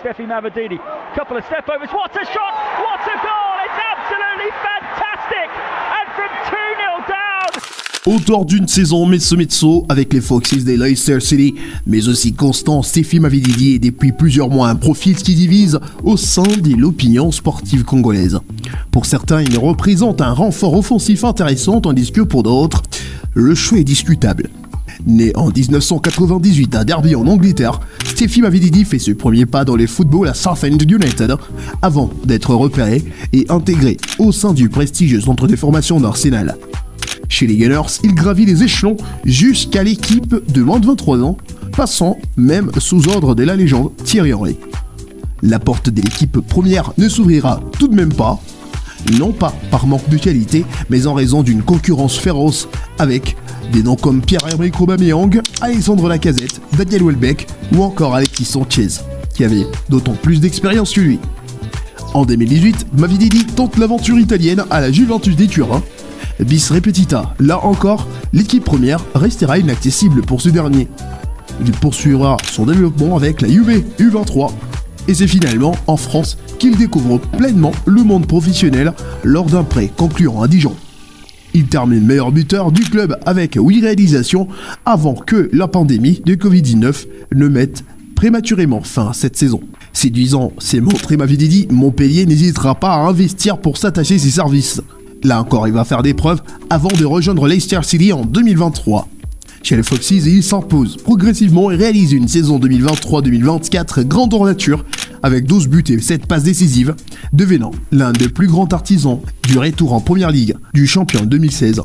Steffi Mavididi, couple of step overs, what a shot, what a goal, it's absolutely fantastic, and from 2-0 down. Auteur d'une saison mezzo-mezzo avec les Foxes de Leicester City, mais aussi constant, Steffi Mavididi est depuis plusieurs mois un profil qui divise au sein de l'opinion sportive congolaise. Pour certains, il représente un renfort offensif intéressant, tandis que pour d'autres, le choix est discutable. Né en 1998 à Derby en Angleterre, Steffi Mavididi fait ses premiers pas dans le football à Southend United avant d'être repéré et intégré au sein du prestigieux centre de formation d'Arsenal. Chez les Gunners, il gravit les échelons jusqu'à l'équipe de moins de 23 ans, passant même sous ordre de la légende Thierry Henry. La porte de l'équipe première ne s'ouvrira tout de même pas, non pas par manque de qualité, mais en raison d'une concurrence féroce avec des noms comme Pierre-Emerick Aubameyang, Alexandre Lacazette, Daniel Welbeck ou encore Alexis Sanchez, qui avait d'autant plus d'expérience que lui. En 2018, Mavididi tente l'aventure italienne à la Juventus de Turin. Bis repetita, là encore, l'équipe première restera inaccessible pour ce dernier. Il poursuivra son développement avec la Juve U23, et c'est finalement en France qu'il découvre pleinement le monde professionnel lors d'un prêt concluant à Dijon. Il termine meilleur buteur du club avec 8 réalisations avant que la pandémie de Covid-19 ne mette prématurément fin à cette saison. Séduisant ses montré Mavididi, Montpellier n'hésitera pas à investir pour s'attacher ses services. Là encore, il va faire des preuves avant de rejoindre Leicester City en 2023. Chez les Foxes, il s'impose progressivement et réalise une saison 2023-2024 grandeur nature avec 12 buts et 7 passes décisives, devenant l'un des plus grands artisans du retour en Première Ligue du champion 2016.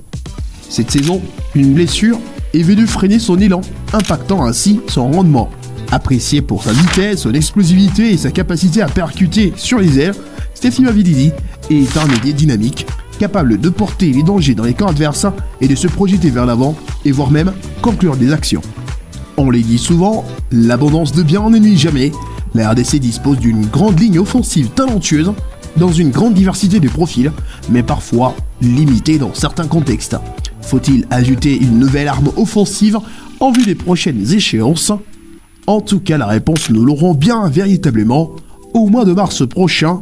Cette saison, une blessure est venue freiner son élan, impactant ainsi son rendement. Apprécié pour sa vitesse, son explosivité et sa capacité à percuter sur les ailes, Steffi Mavididi est un ailier dynamique, capable de porter les dangers dans les camps adverses et de se projeter vers l'avant et voire même conclure des actions. On les dit souvent, l'abondance de biens n'ennuie jamais. La RDC dispose d'une grande ligne offensive talentueuse, dans une grande diversité de profils, mais parfois limitée dans certains contextes. Faut-il ajouter une nouvelle arme offensive en vue des prochaines échéances? En tout cas, la réponse nous l'aurons bien véritablement au mois de mars prochain,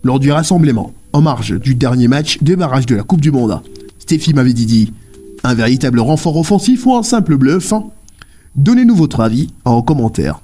lors du rassemblement, en marge du dernier match de barrage de la Coupe du Monde. Steffi Mavididi, un véritable renfort offensif ou un simple bluff? Donnez-nous votre avis en commentaire.